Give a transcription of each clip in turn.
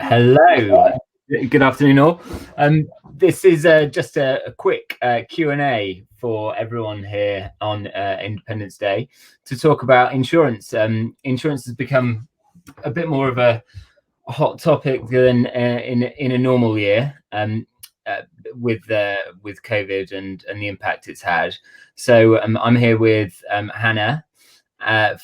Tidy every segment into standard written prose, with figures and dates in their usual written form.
Hello, good afternoon all. This is just a quick Q&A for everyone here on Independence Day to talk about insurance. Insurance has become a bit more of a hot topic than in a normal year with COVID and the impact it's had. So I'm here with Hannah,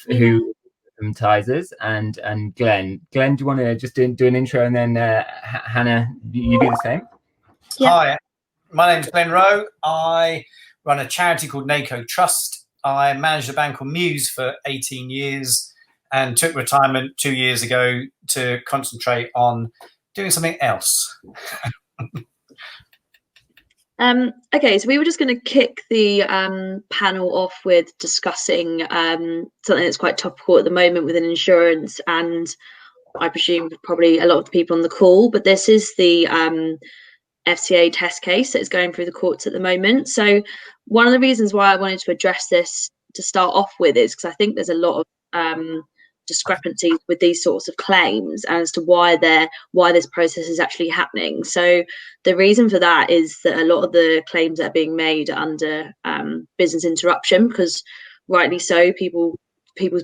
who from Tysers and Glen. Glen, do you want to just do an intro, and then Hannah, you do the same? Yeah. Hi, my name's Glen Rowe. I run a charity called Neko Trust. I managed a bank called Muse for 18 years and took retirement 2 years ago to concentrate on doing something else. Okay, so we were just going to kick the panel off with discussing something that's quite topical at the moment within insurance, and I presume probably a lot of the people on the call, but this is the FCA test case that is going through the courts at the moment. So one of the reasons why I wanted to address this to start off with is because I think there's a lot of discrepancies with these sorts of claims as to why this process is actually happening. So the reason for that is that a lot of the claims that are being made are under business interruption, because rightly so, people's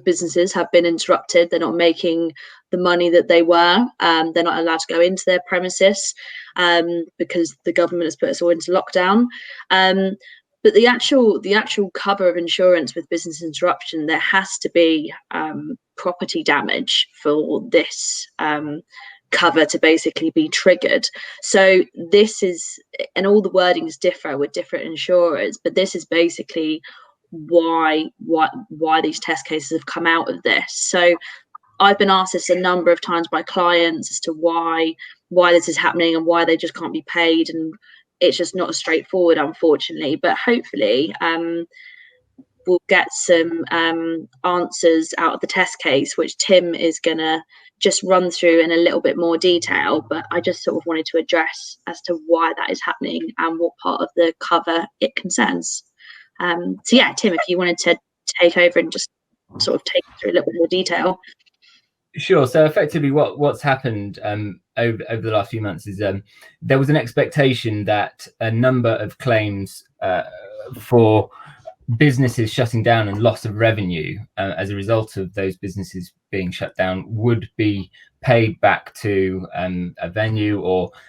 businesses have been interrupted. They're not making the money that they were. They're not allowed to go into their premises because the government has put us all into lockdown. But the actual cover of insurance with business interruption, there has to be property damage for this cover to basically be triggered. So this is, and all the wordings differ with different insurers, but this is basically why these test cases have come out of this. So I've been asked this a number of times by clients as to why this is happening and why they just can't be paid, and it's just not as straightforward, unfortunately. But hopefully we'll get some answers out of the test case, which Tim is gonna just run through in a little bit more detail. But I just sort of wanted to address as to why that is happening and what part of the cover it concerns. So yeah, Tim, if you wanted to take over and just sort of take through a little bit more detail. Sure. So effectively what's happened over the last few months is there was an expectation that a number of claims for businesses shutting down and loss of revenue as a result of those businesses being shut down would be paid back to a venue,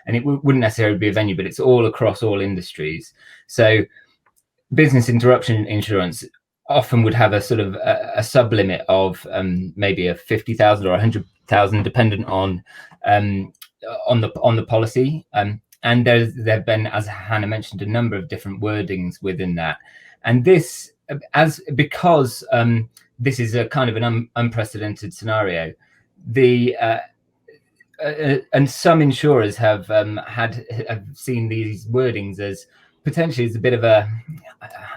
and it wouldn't necessarily be a venue, but it's all across all industries. So business interruption insurance often would have a sort of a sub-limit of maybe a 50,000 or 100,000, dependent on the policy. And there've been, as Hannah mentioned, a number of different wordings within that. And this, because this is a kind of an unprecedented scenario, and some insurers have seen these wordings as potentially as a bit of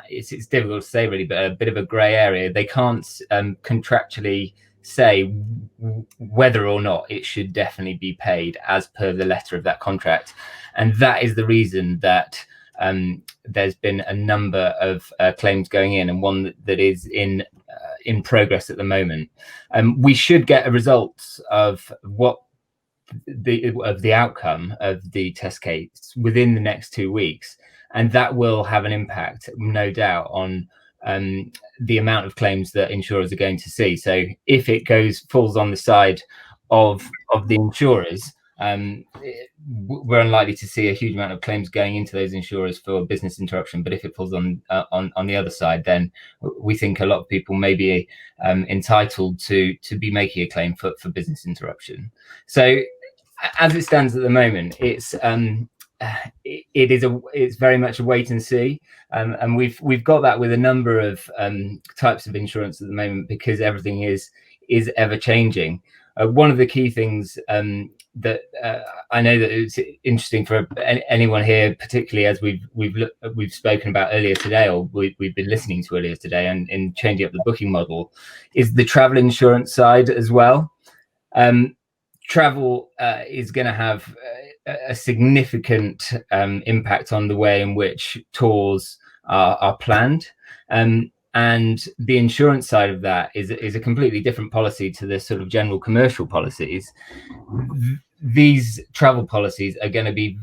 it's difficult to say really, but a bit of a grey area. They can't contractually say whether or not it should definitely be paid as per the letter of that contract, and that is the reason that there's been a number of claims going in, and one that is in progress at the moment. We should get a result of the outcome of the test case within the next 2 weeks, and that will have an impact, no doubt, on the amount of claims that insurers are going to see. So if it falls on the side of the insurers, we're unlikely to see a huge amount of claims going into those insurers for business interruption. But if it falls on the other side, then we think a lot of people may be entitled to be making a claim for business interruption. So as it stands at the moment, it's very much a wait and see, and we've got that with a number of types of insurance at the moment, because everything is ever changing. One of the key things that I know that it's interesting for anyone here, particularly as we've spoken about earlier today, or we've been listening to earlier today, and in changing up the booking model, is the travel insurance side as well. Travel is going to have a significant impact on the way in which tours are planned. and the insurance side of that is a completely different policy to the sort of general commercial policies. These travel policies are going to be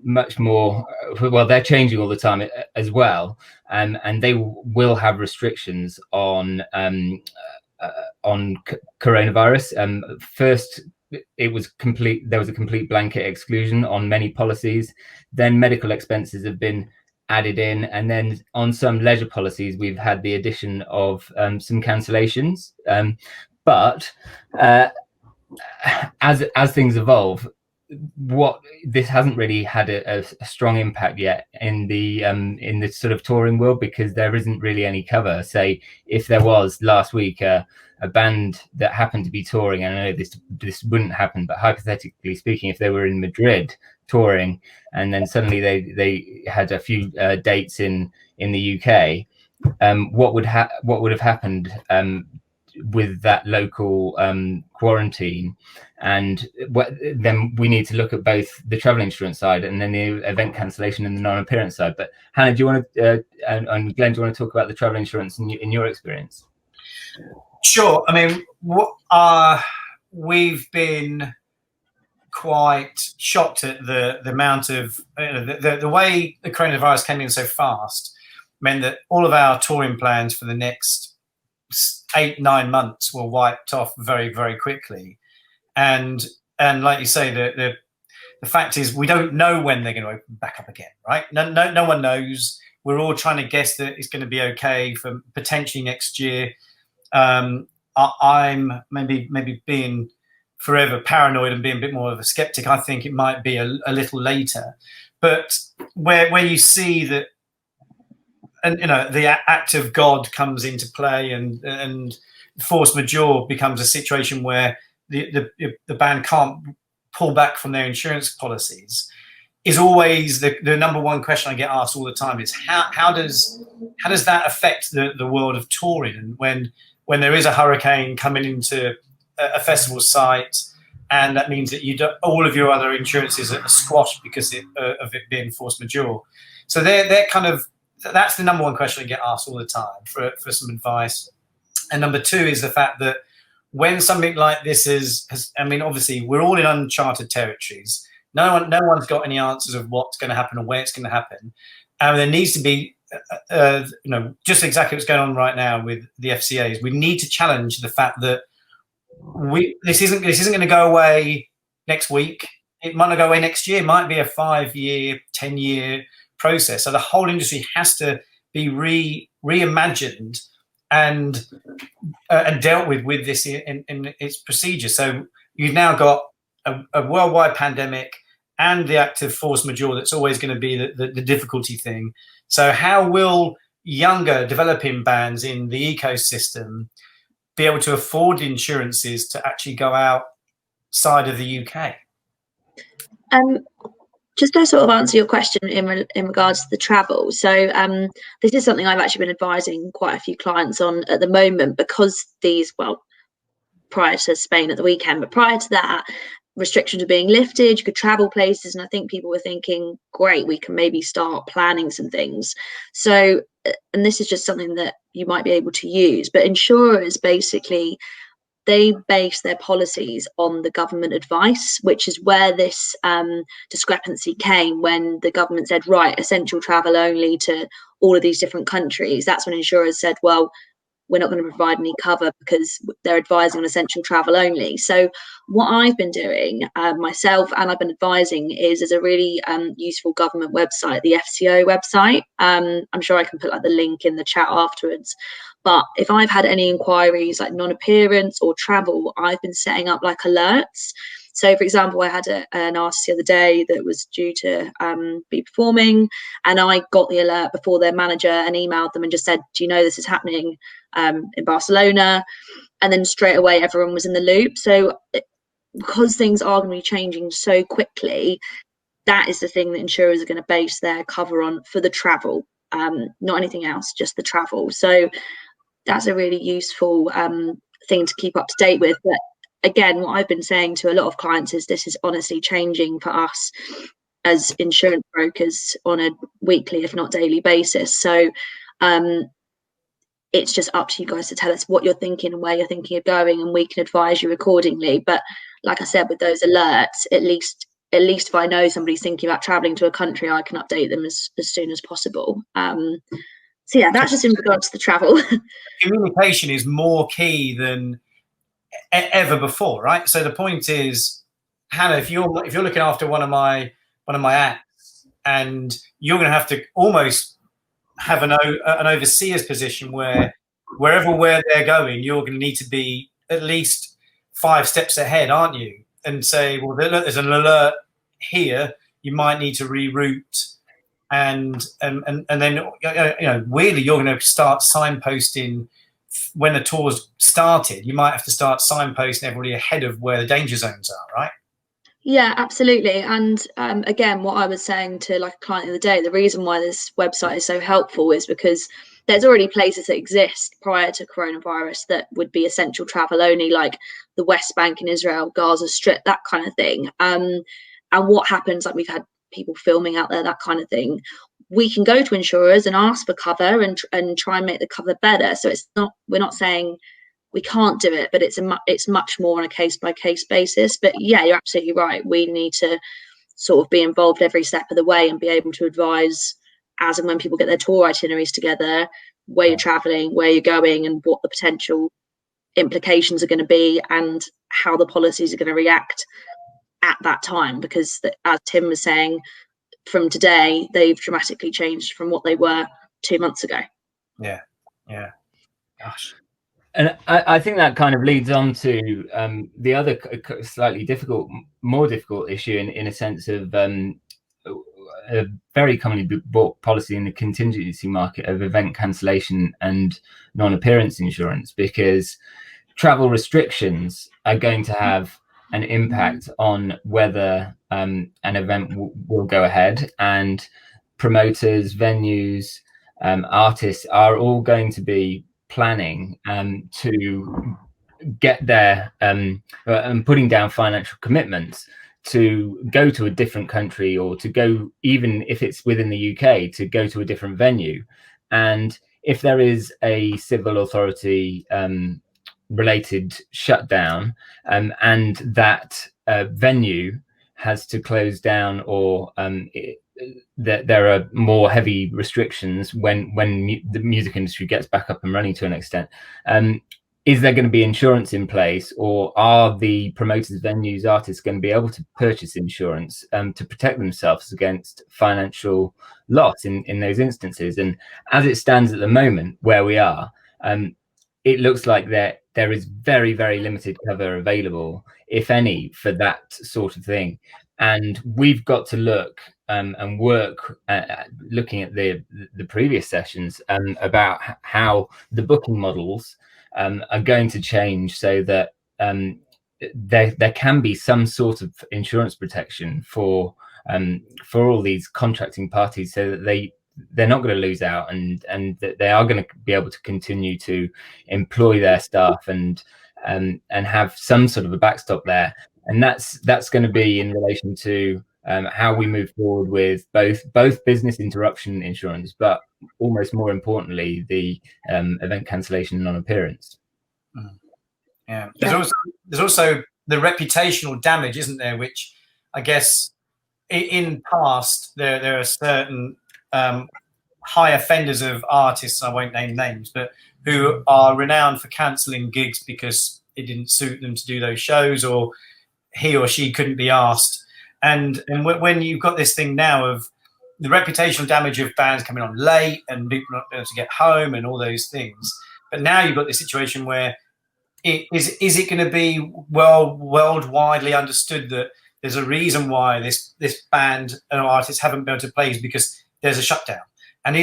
much more, well, they're changing all the time as well, and they will have restrictions on coronavirus. First, there was a complete blanket exclusion on many policies. Then medical expenses have been added in, and then on some leisure policies we've had the addition of some cancellations. But as things evolve, what this hasn't really had a strong impact yet in the sort of touring world, because there isn't really any cover. Say if there was last week a band that happened to be touring, and I know this wouldn't happen, but hypothetically speaking, if they were in Madrid touring and then suddenly they had a few dates in the UK, what would have happened with that local quarantine? And then we need to look at both the travel insurance side and then the event cancellation and the non-appearance side. But Hannah, do you want to and Glenn, do you want to talk about the travel insurance in your experience? Sure. I mean, we've been quite shocked at the amount of the way the coronavirus came in so fast meant that all of our touring plans for the next 8-9 months were wiped off very, very quickly. And like you say, the fact is we don't know when they're going to open back up again, right? No one knows. We're all trying to guess that it's going to be okay for potentially next year. I'm maybe being forever paranoid and being a bit more of a skeptic. I think it might be a little later, but where you see that, and the act of God comes into play, and force majeure becomes a situation where the band can't pull back from their insurance policies, is always the number one question I get asked all the time is how does that affect the world of touring? And when there is a hurricane coming into a festival site, and that means that all of your other insurances are squashed because of it being force majeure. So they're kind of, that's the number one question I get asked all the time for some advice. And number two is the fact that when something like this has, I mean, obviously we're all in uncharted territories. No one's got any answers of what's going to happen or where it's going to happen. And there needs to be, just exactly what's going on right now with the FCAs. We need to challenge the fact that this isn't going to go away next week. It might not go away next year. It might be a 5-year, 10-year process. So the whole industry has to be reimagined and dealt with this in its procedure. So you've now got a worldwide pandemic and the active force majeure that's always going to be the difficulty thing. So how will younger developing bands in the ecosystem be able to afford insurances to actually go outside of the UK? Just to sort of answer your question in regards to the travel. So this is something I've actually been advising quite a few clients on at the moment, because prior to Spain at the weekend, but prior to that, restrictions are being lifted, you could travel places, and I think people were thinking, great, we can maybe start planning some things. So, and this is just something that you might be able to use, but insurers basically, they base their policies on the government advice, which is where this discrepancy came when the government said, right, essential travel only to all of these different countries. That's when insurers said, well, we're not going to provide any cover because they're advising on essential travel only. So what I've been doing myself, and I've been advising, is a really useful government website, the FCO website. I'm sure I can put the link in the chat afterwards. But if I've had any inquiries like non-appearance or travel, I've been setting up alerts. So, for example, I had an artist the other day that was due to be performing, and I got the alert before their manager and emailed them and just said, do you know this is happening in Barcelona? And then straight away, everyone was in the loop. So because things are going to be changing so quickly, that is the thing that insurers are going to base their cover on for the travel, not anything else, just the travel. So that's a really useful thing to keep up to date with. But again, what I've been saying to a lot of clients is this is honestly changing for us as insurance brokers on a weekly, if not daily basis. So it's just up to you guys to tell us what you're thinking and where you're thinking of going, and we can advise you accordingly. But like I said, with those alerts, at least if I know somebody's thinking about traveling to a country, I can update them as soon as possible. So yeah, that's just in regards to the travel. Communication is more key than ever before, right? So the point is, Hannah, if you're looking after one of my acts, and you're going to have to almost have an overseer's position where where they're going, you're going to need to be at least 5 steps ahead, aren't you? And say, well, there's an alert here, you might need to reroute, and then weirdly, you're going to start signposting when the tour's started. You might have to start signposting everybody ahead of where the danger zones are, right? Yeah, absolutely. And again, what I was saying to like a client the other day, the reason why this website is so helpful is because there's already places that exist prior to coronavirus that would be essential travel only, like the West Bank in Israel, Gaza Strip, that kind of thing. And what happens, like we've had people filming out there, that kind of thing. We can go to insurers and ask for cover and try and make the cover better. So we're not saying we can't do it, but it's much more on a case-by-case basis. But yeah, you're absolutely right. We need to sort of be involved every step of the way and be able to advise as and when people get their tour itineraries together, where you're traveling, where you're going, and what the potential implications are going to be, and how the policies are going to react at that time. Because as Tim was saying, from today, they've dramatically changed from what they were 2 months ago. Yeah. Gosh. And I think that kind of leads on to the other slightly more difficult issue in a sense of a very commonly bought policy in the contingency market of event cancellation and non-appearance insurance, because travel restrictions are going to have an impact on whether an event will go ahead, and promoters, venues, artists are all going to be planning to get there and putting down financial commitments to go to a different country, or to go, even if it's within the UK, to go to a different venue. And if there is a civil authority related shutdown, and that venue has to close down, or that there are more heavy restrictions when the music industry gets back up and running to an extent, is there going to be insurance in place, or are the promoters, venues, artists going to be able to purchase insurance to protect themselves against financial loss in those instances? And as it stands at the moment, where we are, it looks like there is very, very limited cover available, if any, for that sort of thing. And we've got to look and work looking at the previous sessions about how the booking models are going to change, so that there can be some sort of insurance protection for all these contracting parties, so that they're not going to lose out, and that they are going to be able to continue to employ their staff and have some sort of a backstop there. And that's going to be in relation to how we move forward with both business interruption insurance, but almost more importantly, the event cancellation and non-appearance. Yeah. There's also the reputational damage, isn't there? Which I guess in past there are certain high offenders of artists, I won't name names, but who are renowned for cancelling gigs because it didn't suit them to do those shows, or he or she couldn't be asked. And when you've got this thing now of the reputational damage of bands coming on late and people not able to get home and all those things, but now you've got this situation where is it going to be worldwidely understood that there's a reason why this band and artists haven't been able to play is because there's a shutdown? And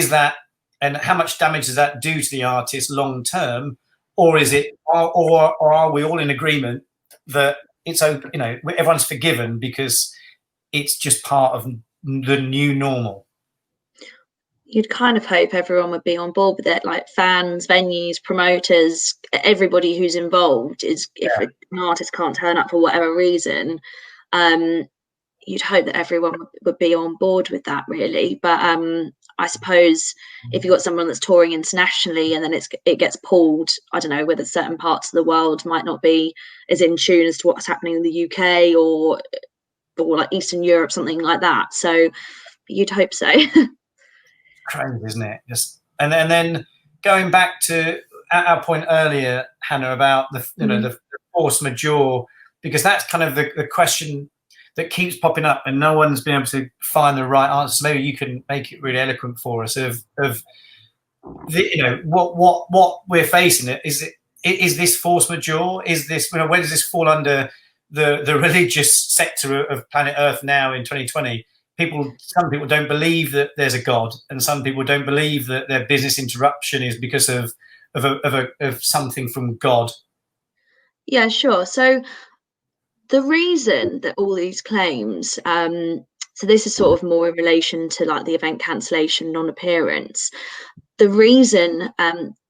and how much damage does that do to the artist long term? Or is it, or are we all in agreement that it's open, everyone's forgiven because it's just part of the new normal? You'd kind of hope everyone would be on board with it, like fans, venues, promoters, everybody who's involved. If an artist can't turn up for whatever reason, you'd hope that everyone would be on board with that, really. But I suppose if you've got someone that's touring internationally and then it gets pulled, I don't know whether certain parts of the world might not be as in tune as to what's happening in the UK or like Eastern Europe, something like that. So you'd hope so. Crazy, isn't it? Just and then going back to our point earlier, Hannah, about the the force majeure, because that's kind of the question that keeps popping up, and no one's been able to find the right answer. So maybe you can make it really eloquent for us of the, what we're facing. Is this force majeure? Is this, where does this fall under the religious sector of planet Earth now in 2020? Some people don't believe that there's a God, and some people don't believe that their business interruption is because of something from God. Yeah, sure. So the reason that all these claims, so this is sort of more in relation to like the event cancellation, non-appearance. The reason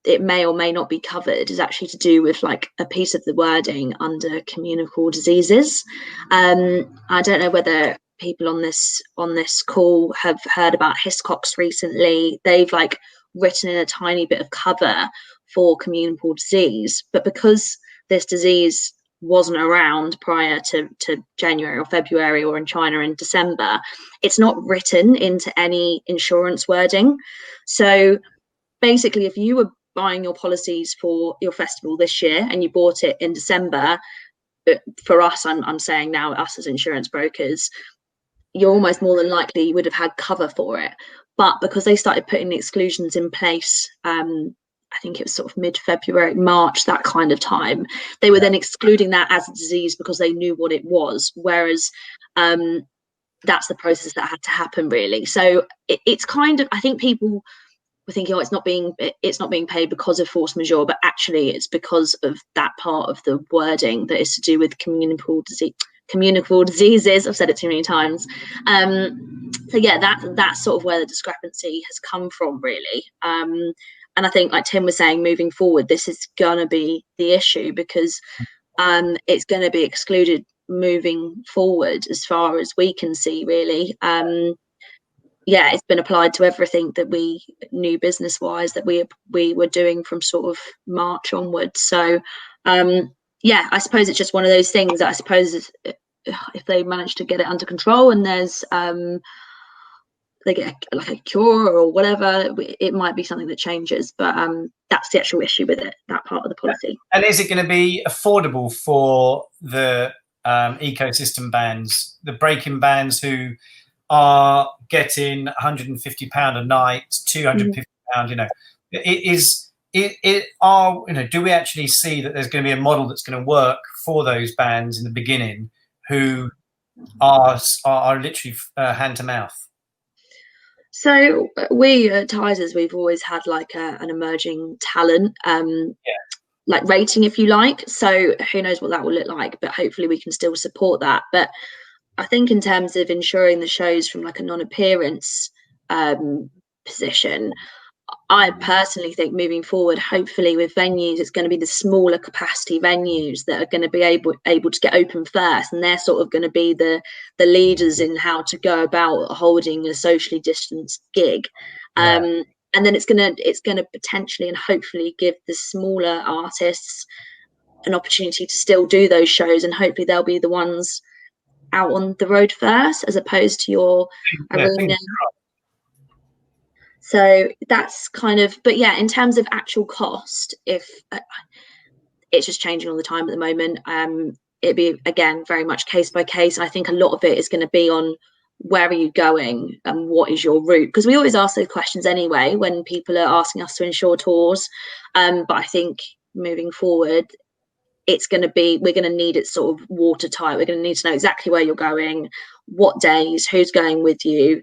it may or may not be covered is actually to do with like a piece of the wording under communicable diseases. I don't know whether people on this call have heard about Hiscox recently. They've like written in a tiny bit of cover for communicable disease, but because this disease wasn't around prior to January or February or in China in December, it's not written into any insurance wording. So basically, if you were buying your policies for your festival this year and you bought it in December, for us, I'm saying now, us as insurance brokers, you're almost more than likely you would have had cover for it. But because they started putting the exclusions in place, I think it was sort of mid-February, March, that kind of time, they were then excluding that as a disease because they knew what it was. Whereas that's the process that had to happen, really. So it's kind of, I think people were thinking, oh, it's not being paid because of force majeure, but actually it's because of that part of the wording that is to do with communicable diseases. I've said it too many times. So yeah, that's sort of where the discrepancy has come from, really. And I think, like Tim was saying, moving forward, this is going to be the issue because it's going to be excluded moving forward as far as we can see, really. Yeah, it's been applied to everything that we knew business-wise that we were doing from sort of March onwards. So, yeah, I suppose it's just one of those things that I suppose if they manage to get it under control and there's they get like a cure or whatever, it might be something that changes. But that's the actual issue with it, that part of the policy. And is it going to be affordable for the ecosystem bands, the break-in bands who are getting £150 a night, £250? Do we actually see that there's going to be a model that's going to work for those bands in the beginning who are literally hand to mouth? So we at Tysers, we've always had like an emerging talent like rating, if you like. So who knows what that will look like, but hopefully we can still support that. But I think in terms of ensuring the shows from like a non-appearance position, I personally think moving forward, hopefully with venues, it's going to be the smaller capacity venues that are going to be able to get open first, and they're sort of going to be the leaders in how to go about holding a socially distanced gig. And then it's going to potentially and hopefully give the smaller artists an opportunity to still do those shows, and hopefully they'll be the ones out on the road first as opposed to your arena. So that's kind of, but yeah, in terms of actual cost, if it's just changing all the time at the moment, it'd be, again, very much case by case. I think a lot of it is going to be on where are you going and what is your route, because we always ask those questions anyway when people are asking us to insure tours. But I think moving forward, it's going to be, we're going to need it sort of watertight. We're going to need to know exactly where you're going, what days, who's going with you.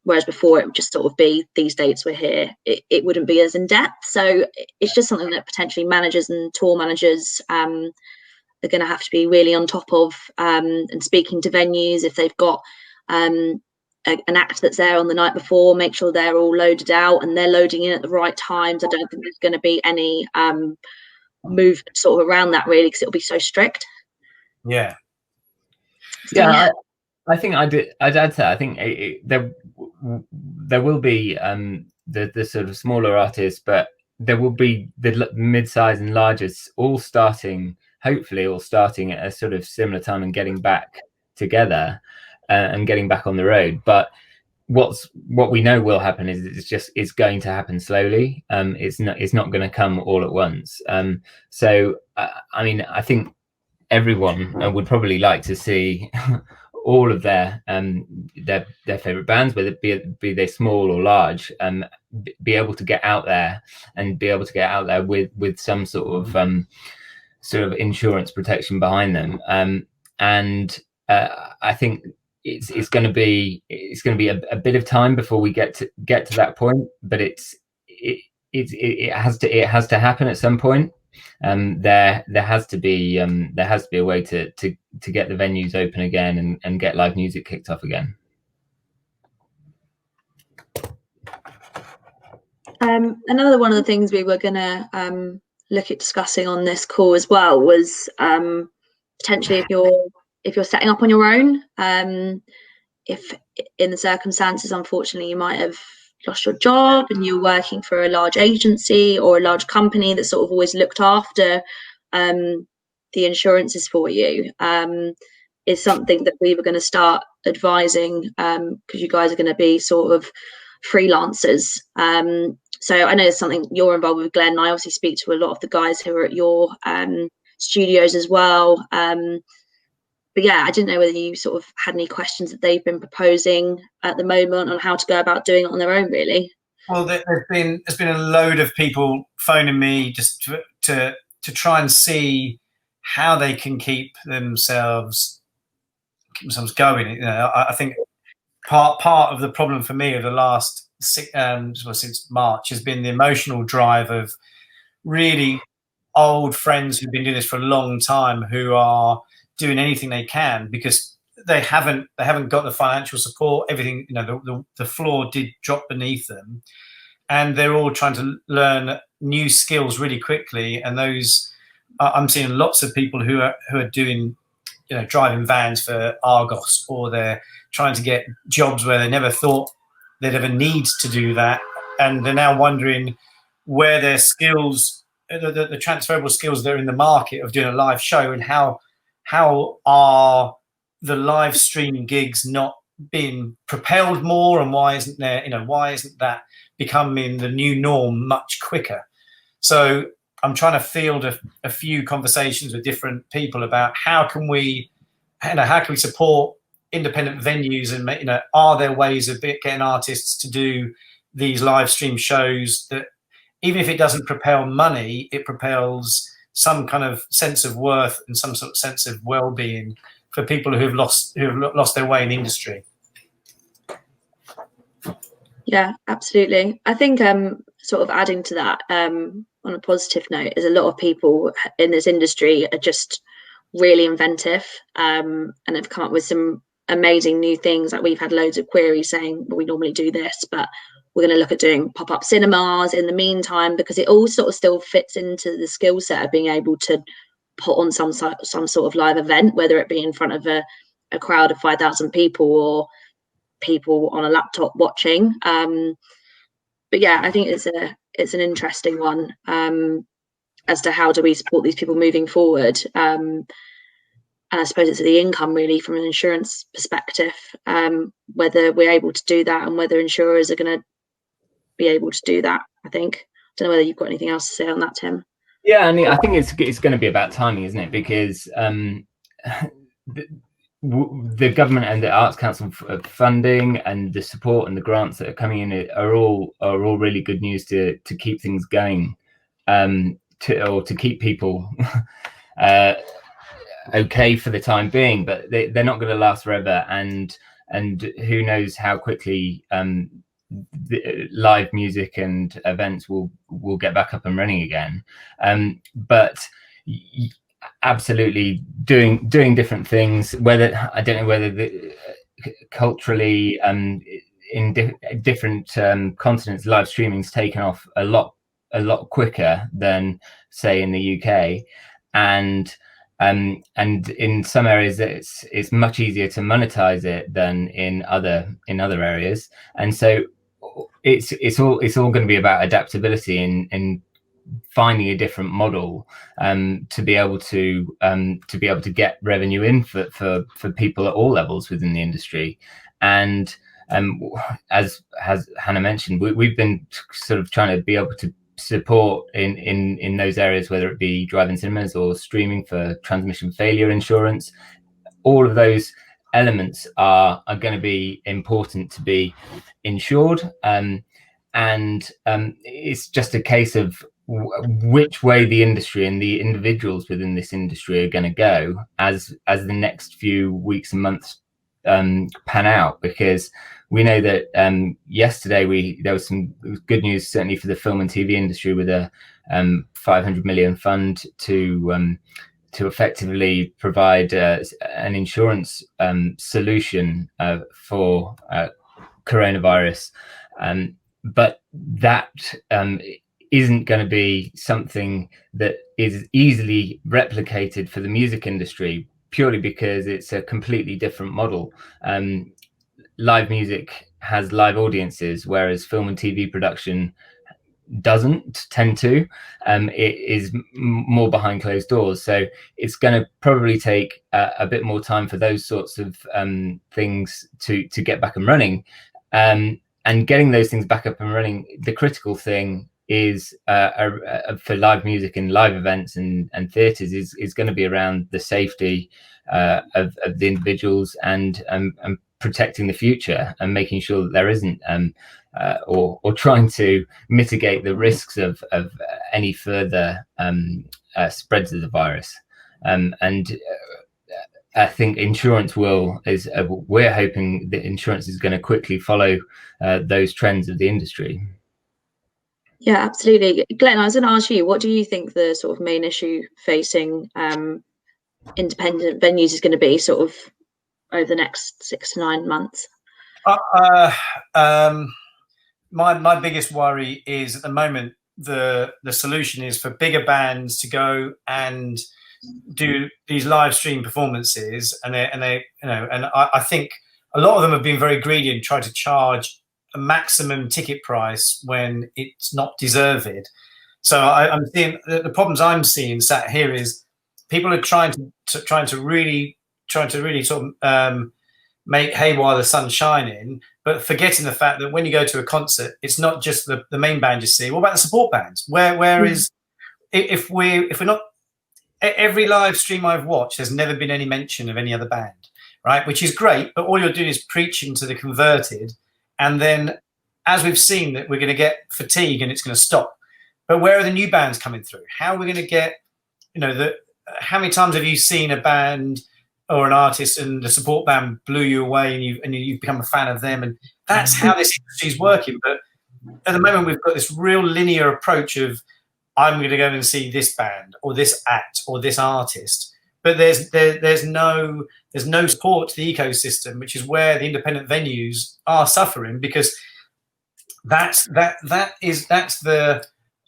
Whereas before it would just sort of be these dates we're here. It wouldn't be as in depth. So it's just something that potentially managers and tour managers are going to have to be really on top of, and speaking to venues if they've got an act that's there on the night before, make sure they're all loaded out and they're loading in at the right times. I don't think there's going to be any movement sort of around that, really, because it'll be so strict. Yeah. So, yeah. I think I'd add to that. I think there will be the sort of smaller artists, but there will be the mid-size and largest hopefully all starting at a sort of similar time and getting back together and getting back on the road. But what we know will happen is it's going to happen slowly. It's not going to come all at once. So I mean, I think everyone would probably like to see all of their favorite bands, whether it be they small or large, be able to get out there with some sort of insurance protection behind them. And I think it's going to be a bit of time before we get to that point, but it has to happen at some point. There has to be a way to get the venues open again and get live music kicked off again. Another one of the things we were going to look at discussing on this call as well was potentially if you're setting up on your own, if in the circumstances, unfortunately, you might have lost your job and you're working for a large agency or a large company that sort of always looked after the insurances for you, is something that we were going to start advising, because you guys are going to be sort of freelancers. So I know it's something you're involved with, Glenn. I obviously speak to a lot of the guys who are at your studios as well. But yeah, I didn't know whether you sort of had any questions that they've been proposing at the moment on how to go about doing it on their own, really. Well, there's been a load of people phoning me just to try and see how they can keep themselves going. You know, I think part of the problem for me of the last since March has been the emotional drive of really old friends who've been doing this for a long time, who are doing anything they can because they haven't got the financial support. Everything, you know, the floor did drop beneath them, and they're all trying to learn new skills really quickly. And those, I'm seeing lots of people who are doing, you know, driving vans for Argos, or they're trying to get jobs where they never thought they'd ever need to do that, and they're now wondering where their skills, the transferable skills that are in the market of doing a live show, and how are the live streaming gigs not being propelled more, and why isn't that becoming the new norm much quicker? So I'm trying to field a few conversations with different people about how can we support independent venues, and, you know, are there ways of getting artists to do these live stream shows that even if it doesn't propel money, it propels some kind of sense of worth and some sort of sense of well-being for people who have lost their way in the industry. Yeah, absolutely. I think sort of adding to that, on a positive note, is a lot of people in this industry are just really inventive, and have come up with some amazing new things. Like, we've had loads of queries saying, well, we normally do this, but we're going to look at doing pop-up cinemas in the meantime, because it all sort of still fits into the skill set of being able to put on some sort of live event, whether it be in front of a crowd of 5,000 people or people on a laptop watching. But yeah, I think it's an interesting one, as to how do we support these people moving forward. And I suppose it's the income, really, from an insurance perspective, whether we're able to do that and whether insurers are going to be able to do that. I don't know whether you've got anything else to say on that, Tim. Yeah, I think it's going to be about timing, isn't it? Because the government and the Arts Council funding and the support and the grants that are coming in are all really good news to keep things going, to keep people okay for the time being, but they're not going to last forever, and who knows how quickly the live music and events will get back up and running again. But absolutely doing different things, whether I don't know whether culturally in different continents, live streaming's taken off a lot quicker than, say, in the UK, and and in some areas it's much easier to monetize it than in other areas. And so it's all going to be about adaptability and finding a different model to be able to get revenue in for people at all levels within the industry. And as Hannah mentioned, we've been sort of trying to be able to support in those areas, whether it be drive-in cinemas or streaming for transmission failure insurance. All of those elements are going to be important to be insured, and it's just a case of which way the industry and the individuals within this industry are going to go as the next few weeks and months pan out, because we know that yesterday there was some good news, certainly for the film and TV industry, with a 500 million fund to effectively provide an insurance solution for coronavirus. But that isn't going to be something that is easily replicated for the music industry, purely because it's a completely different model. Live music has live audiences, whereas film and TV production doesn't tend to. It is more behind closed doors, so it's going to probably take a bit more time for those sorts of things to get back and running. And getting those things back up and running, the critical thing is for live music and live events and theatres is going to be around the safety of the individuals and protecting the future and making sure that there isn't or trying to mitigate the risks of any further spreads of the virus. And I think insurance we're hoping that insurance is going to quickly follow those trends of the industry. Yeah, absolutely. Glenn, I was going to ask you, what do you think the sort of main issue facing independent venues is going to be sort of over the next 6 to 9 months? My biggest worry is, at the moment, the solution is for bigger bands to go and do these live stream performances, and I think a lot of them have been very greedy and tried to charge a maximum ticket price when it's not deserved. So I'm seeing the problems I'm seeing sat here is people are trying to really sort of make hay while the sun's shining, but forgetting the fact that when you go to a concert, it's not just the main band you see. What about the support bands? Where is, if we're not, every live stream I've watched, there's never been any mention of any other band, right? Which is great, but all you're doing is preaching to the converted. And then, as we've seen, that we're going to get fatigue and it's going to stop. But where are the new bands coming through? How are we going to get, how many times have you seen a band or an artist and the support band blew you away and you've become a fan of them? And that's how this industry is working. But at the moment, we've got this real linear approach of, I'm going to go and see this band or this act or this artist. But there's no support to the ecosystem, which is where the independent venues are suffering, because that's the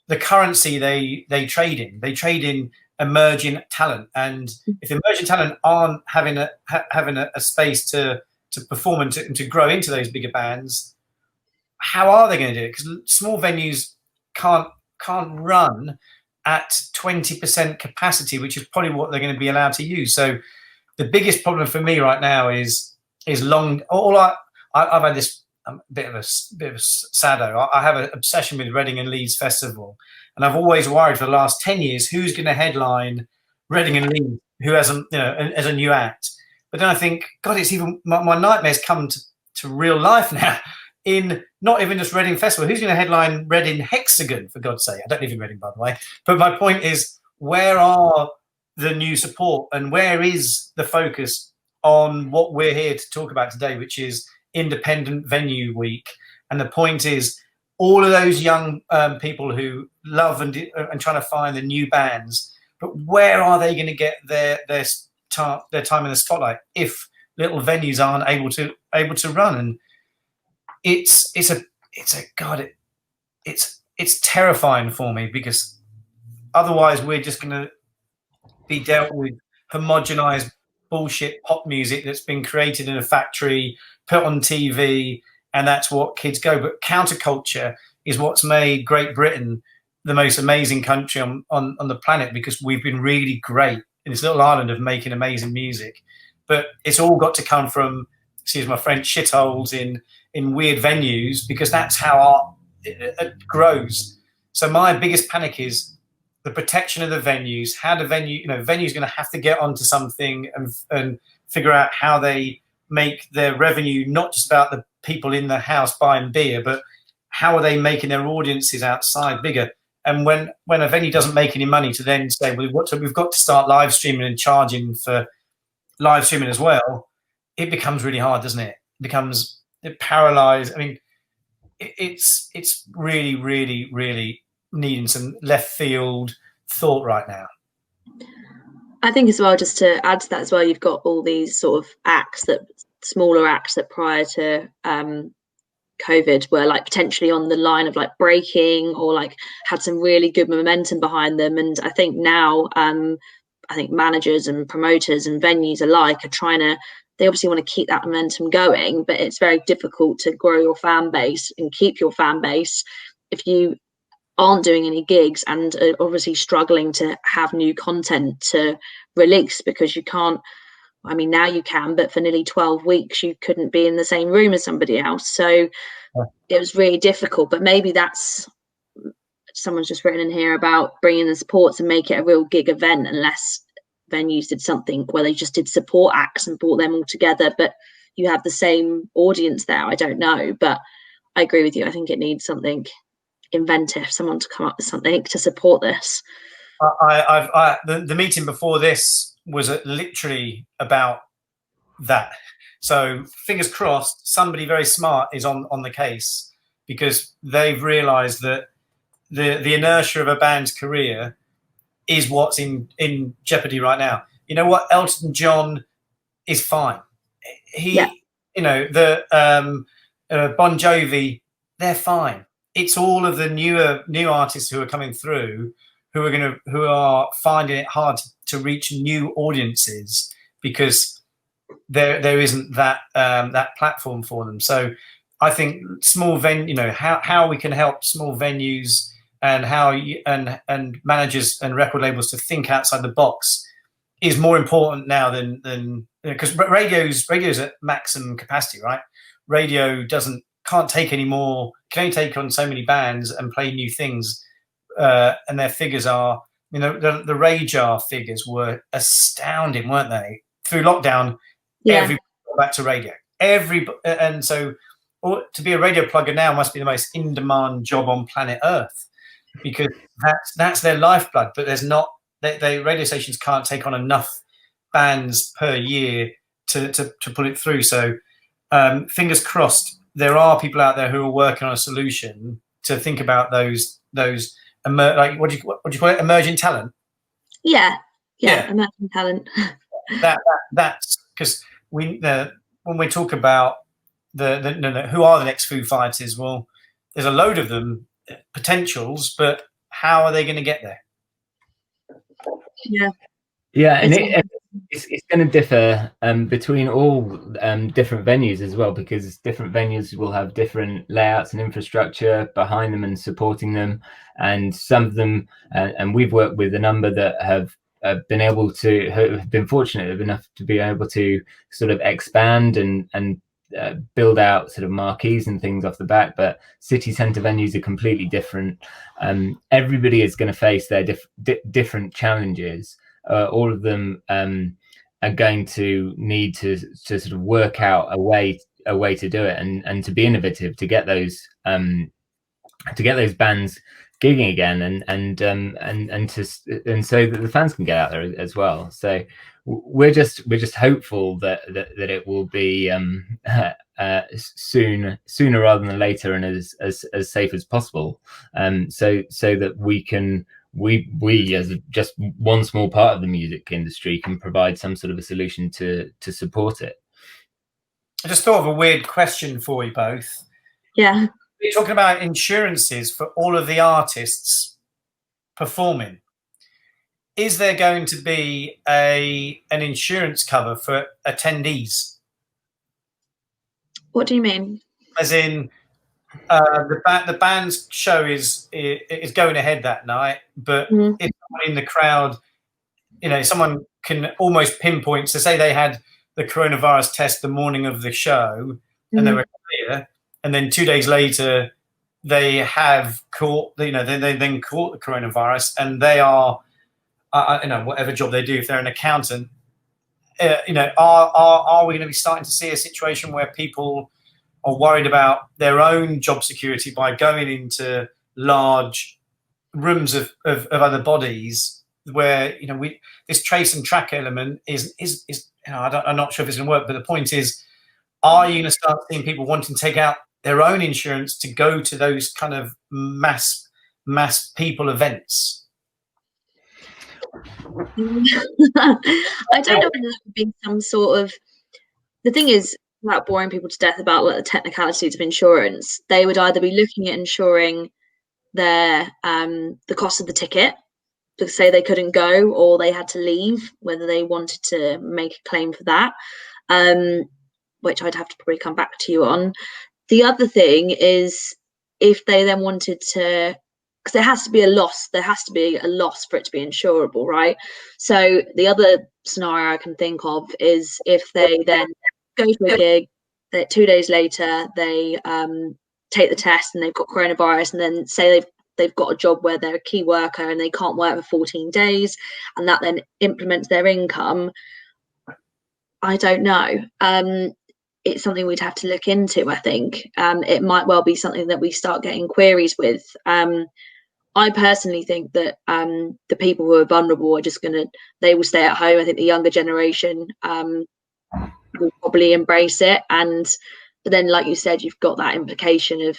currency they trade in. They trade in emerging talent, and if emerging talent aren't having a space to perform and to grow into those bigger bands, how are they going to do it? Because small venues can't run at 20% capacity, which is probably what they're going to be allowed to use. So the biggest problem for me right now is long. I've had this bit of a saddo. I have an obsession with Reading and Leeds Festival, and I've always worried for the last 10 years who's going to headline Reading and Leeds, who has as a new act. But then I think, God, it's even my nightmares come to real life now. In not even just Reading Festival, who's going to headline Reading Hexagon, for God's sake? I don't live in Reading, by the way. But my point is, where are the new support, and where is the focus on what we're here to talk about today, which is Independent Venue Week? And the point is, all of those young people who love and trying to find the new bands, but where are they going to get their time in the spotlight if little venues aren't able to run? And it's terrifying for me, because otherwise we're just going to be dealt with homogenized bullshit pop music that's been created in a factory, put on TV, and that's what kids go. But counterculture is what's made Great Britain the most amazing country on the planet, because we've been really great in this little island of making amazing music. But it's all got to come from, excuse my French, shitholes in weird venues, because that's how art it grows. So my biggest panic is the protection of the venues. How the venue's going to have to get onto something and figure out how they make their revenue not just about the people in the house buying beer, but how are they making their audiences outside bigger? And when a venue doesn't make any money, to then say, well, we've got to start live streaming and charging for live streaming as well, it becomes really hard, doesn't it? It paralyzed. I mean, it's really, really, really needing some left field thought right now. I think as well, just to add to that as well, you've got all these sort of smaller acts that prior to COVID were like potentially on the line of like breaking, or like had some really good momentum behind them. And I think now, I think managers and promoters and venues alike are trying to, they obviously want to keep that momentum going, but it's very difficult to grow your fan base and keep your fan base if you aren't doing any gigs and are obviously struggling to have new content to release, because you can't, I mean, now you can, but for nearly 12 weeks, you couldn't be in the same room as somebody else. So it was really difficult, but maybe that's, someone's just written in here about bringing the supports and make it a real gig event, unless venues did something where they just did support acts and brought them all together, but you have the same audience there. I don't know, but I agree with you. I think it needs something inventive, someone to come up with something to support this. The meeting before this was literally about that. So fingers crossed, somebody very smart is on the case, because they've realised that the inertia of a band's career is what's in jeopardy right now. You know what? Elton John is fine. The Bon Jovi, they're fine. It's all of the new artists who are coming through who are finding it hard to reach new audiences, because there isn't that platform for them. So I think small how we can help small venues, and how and managers and record labels to think outside the box is more important now than because radio's at maximum capacity, right? Radio can't take any more, can only take on so many bands and play new things, and their figures are, the Radar figures were astounding, weren't they? Through lockdown, everybody got back to radio. And so to be a radio plugger now must be the most in-demand job on planet Earth, because that's their lifeblood. But there's not, the radio stations can't take on enough bands per year to put it through. So fingers crossed, there are people out there who are working on a solution to think about those like what do you call it, emerging talent? Yeah. Emerging talent. That's because when we talk about who are the next Foo Fighters, well, there's a load of them, potentials, but how are they going to get there? And it's going to differ between all different venues as well, because different venues will have different layouts and infrastructure behind them and supporting them, and some of them and we've worked with a number that have been fortunate enough to be able to sort of expand and build out sort of marquees and things off the back. But city centre venues are completely different. Everybody is going to face their different challenges. All of them are going to need to sort of work out a way to do it, and to be innovative, to get those bands gigging again, and so that the fans can get out there as well. So we're just hopeful that it will be sooner rather than later, and as safe as possible, so that we as just one small part of the music industry can provide some sort of a solution to support it. I just thought of a weird question for you both. Yeah. You're talking about insurances for all of the artists performing. is there going to be an insurance cover for attendees? What do you mean? As in, the band's show is going ahead that night, but if someone in the crowd, someone can almost pinpoint, so say they had the coronavirus test the morning of the show and they were clear, and then 2 days later they have caught, they then caught the coronavirus, and they are, whatever job they do, if they're an accountant, are we going to be starting to see a situation where people are worried about their own job security by going into large rooms of other bodies where, this trace and track element is I'm not sure if it's going to work, but the point is, are you going to start seeing people wanting to take out their own insurance to go to those kind of mass people events? I don't know whether that would be some sort of, the thing is, without boring people to death about the technicalities of insurance, they would either be looking at insuring their the cost of the ticket, to say they couldn't go or they had to leave, whether they wanted to make a claim for that, which I'd have to probably come back to you on. The other thing is, if they then wanted to, because there has to be a loss for it to be insurable, right? So the other scenario I can think of is if they then go to a gig, that 2 days later they take the test and they've got coronavirus, and then say they've got a job where they're a key worker and they can't work for 14 days, and that then implements their income. I don't know. It's something we'd have to look into, I think. It might well be something that we start getting queries with. I personally think that the people who are vulnerable are just they will stay at home. I think the younger generation will probably embrace it. But then, like you said, you've got that implication of,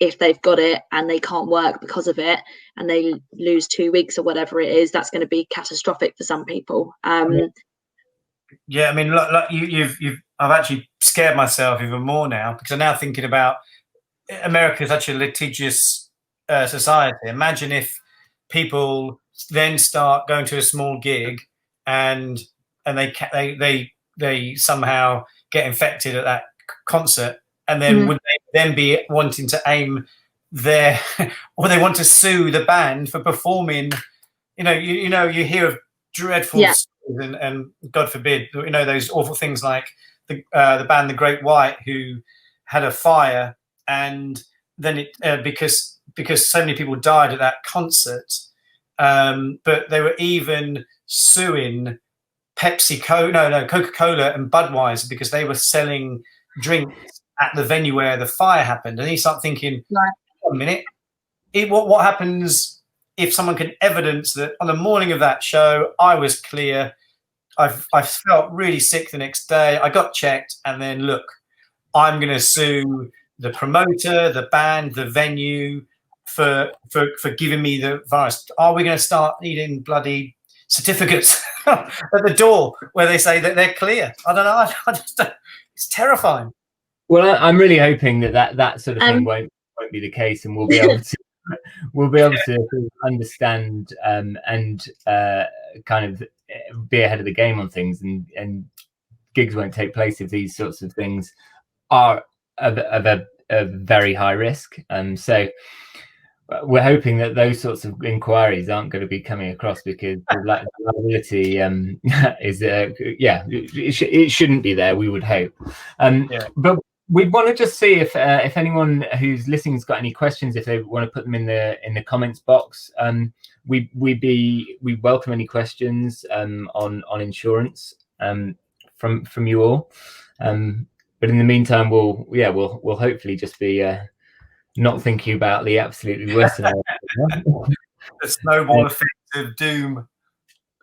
if they've got it and they can't work because of it and they lose 2 weeks or whatever it is, that's going to be catastrophic for some people. Yeah, I mean, look, I've actually scared myself even more now, because I'm now thinking about America is such a litigious society. Imagine if people then start going to a small gig and they somehow get infected at that concert, and then would they then be wanting to aim their or they want to sue the band for performing? You hear of dreadful stories, and God forbid, those awful things like the band The Great White, who had a fire, and then it because so many people died at that concert, but they were even suing Coca-Cola and Budweiser, because they were selling drinks at the venue where the fire happened. And you start thinking, wait a minute, what happens if someone can evidence that on the morning of that show I was clear, I felt really sick the next day, I got checked, and then look, I'm going to sue the promoter, the band, the venue for giving me the virus? Are we going to start needing bloody certificates at the door where they say that they're clear? I don't know. I just don't, it's terrifying. Well, I'm really hoping that sort of thing won't be the case, and we'll be able to understand and kind of be ahead of the game on things, and gigs won't take place if these sorts of things are of a very high risk. So we're hoping that those sorts of inquiries aren't going to be coming across, because the liability is it shouldn't be there, we would hope. But we'd want to just see if anyone who's listening has got any questions, if they want to put them in the comments box. We welcome any questions on insurance from you all. But in the meantime, we'll hopefully just be not thinking about the absolutely worst scenario. The snowball effect of doom.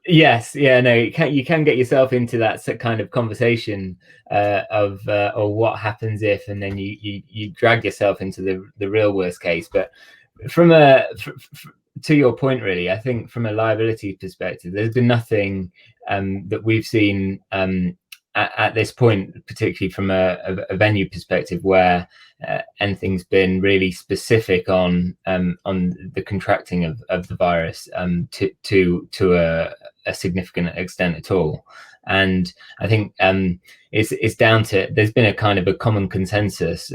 Yes, no, you can get yourself into that kind of conversation of or what happens if, and then you drag yourself into the real worst case. But to your point, really, I think from a liability perspective, there's been nothing that we've seen at this point, particularly from a venue perspective, where anything's been really specific on the contracting of the virus to a significant extent at all. And I think it's down to, there's been a kind of a common consensus,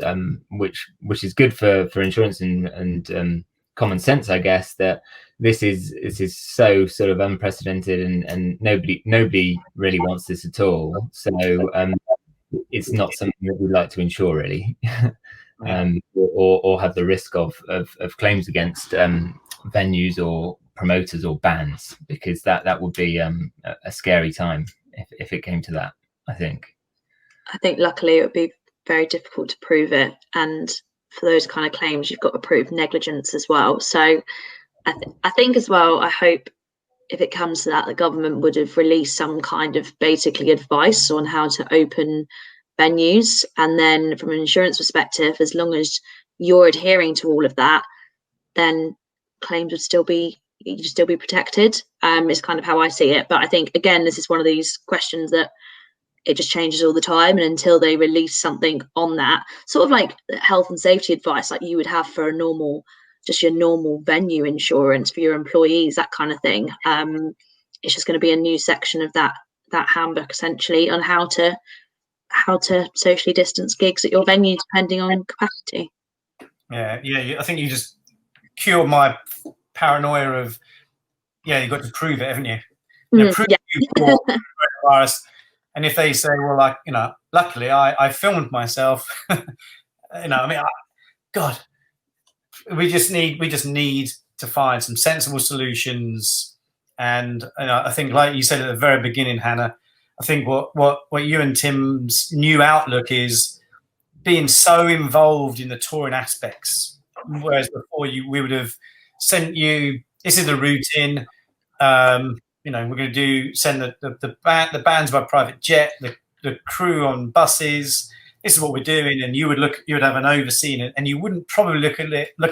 which is good for insurance and common sense, I guess, that this is so sort of unprecedented, and nobody really wants this at all. So it's not something that we'd like to insure, really, or have the risk of claims against venues or promoters or bands, because that would be a scary time if it came to that. I think luckily it would be very difficult to prove it, and for those kind of claims you've got to prove negligence as well. So I think as well, I hope if it comes to that, the government would have released some kind of basically advice on how to open venues, and then from an insurance perspective, as long as you're adhering to all of that, then claims would still be protected. Is kind of how I see it. But I think, again, this is one of these questions that it just changes all the time, and until they release something on that, sort of like health and safety advice like you would have for your normal venue insurance for your employees, that kind of thing, it's just going to be a new section of that handbook, essentially, on how to socially distance gigs at your venue depending on capacity. I think you just cured my paranoia of you've got to prove it, haven't you? Prove you bought the virus. And if they say, well, like, luckily I filmed myself, God, we just need to find some sensible solutions. And I think, like you said at the very beginning, Hannah, I think what you and Tim's new outlook is being so involved in the touring aspects, whereas before we would have sent you, this is the routine. We're going to send the bands by private jet, the crew on buses. This is what we're doing, and you would have an overseeing, and you wouldn't probably look at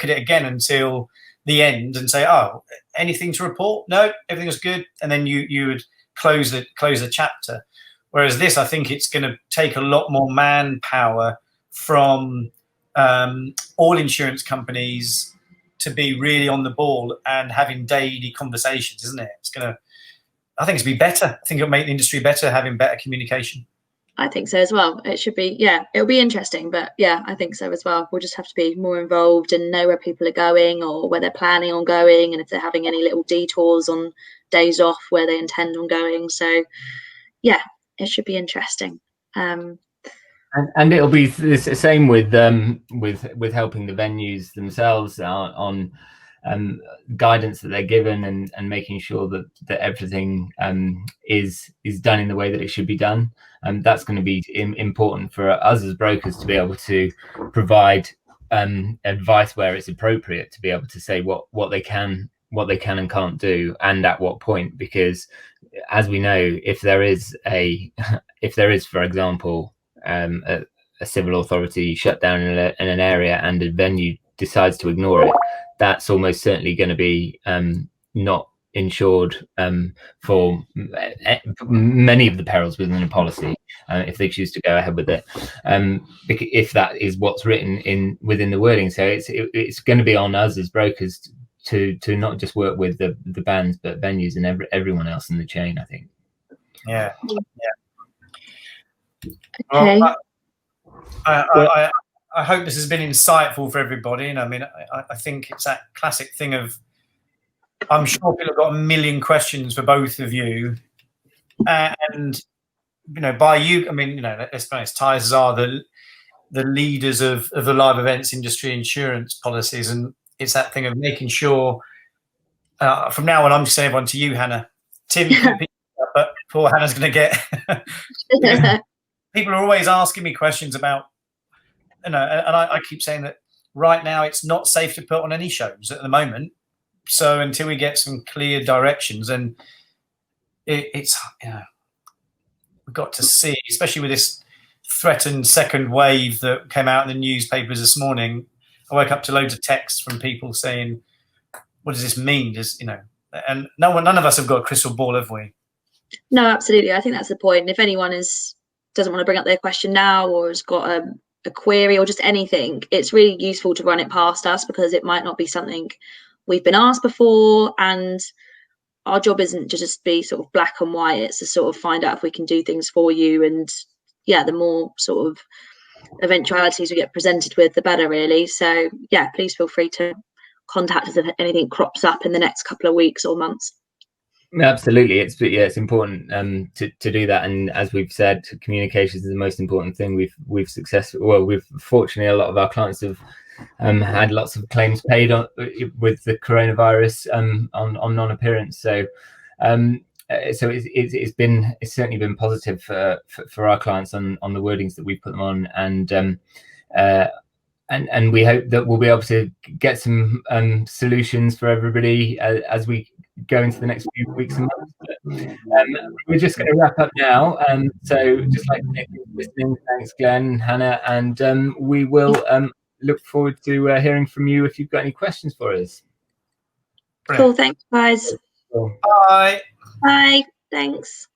it again until the end and say, "Oh, anything to report? No, everything was good," and then you would close the chapter. Whereas this, I think it's going to take a lot more manpower from all insurance companies to be really on the ball and having daily conversations, isn't it? I think it's be better. I think it'll make the industry better, having better communication. I think so as well. It should be, it'll be interesting, but I think so as well. We'll just have to be more involved and know where people are going or where they're planning on going, and if they're having any little detours on days off where they intend on going. So it should be interesting. And it'll be the same with helping the venues themselves on guidance that they're given, and making sure that everything is done in the way that it should be done. That's going to be important for us as brokers to be able to provide advice where it's appropriate, to be able to say what they can and can't do, and at what point. Because as we know, if there is, for example, a civil authority shut down in an area and a venue decides to ignore it, that's almost certainly going to be not insured for many of the perils within a policy, if they choose to go ahead with it, if that is what's written within the wording. So it's going to be on us as brokers to not just work with the bands, but venues and everyone else in the chain, I think. Okay. Well, I hope this has been insightful for everybody. And I think it's that classic thing of, I'm sure people have got a million questions for both of you. And, by you, let's be honest, Tysers are the leaders of the live events industry insurance policies. And it's that thing of making sure, from now on, I'm just saying everyone to you, Hannah. Tim, you can pick it up, but poor Hannah's going to get... People are always asking me questions about, and I keep saying that right now it's not safe to put on any shows at the moment. So until we get some clear directions, and it's we've got to see, especially with this threatened second wave that came out in the newspapers this morning. I woke up to loads of texts from people saying, "What does this mean?" And none of us have got a crystal ball, have we? No, absolutely. I think that's the point. If anyone is doesn't want to bring up their question now, or has got a query or just anything, it's really useful to run it past us, because it might not be something we've been asked before, and our job isn't to just be sort of black and white. It's to sort of find out if we can do things for you, and yeah, the more sort of eventualities we get presented with, the better, really. So yeah, please feel free to contact us if anything crops up in the next couple of weeks or months. Absolutely, it's important to do that, and as we've said, communication is the most important thing. We've fortunately, a lot of our clients have had lots of claims paid with the coronavirus on non-appearance. So it's certainly been positive for our clients on the wordings that we put them on, and we hope that we'll be able to get some solutions for everybody as we go into the next few weeks and months. But, we're just going to wrap up now. So just like to thank you for listening. Thanks, Glenn, Hannah, and we will look forward to hearing from you if you've got any questions for us. Cool. Thanks, guys. Cool. Bye. Bye. Thanks.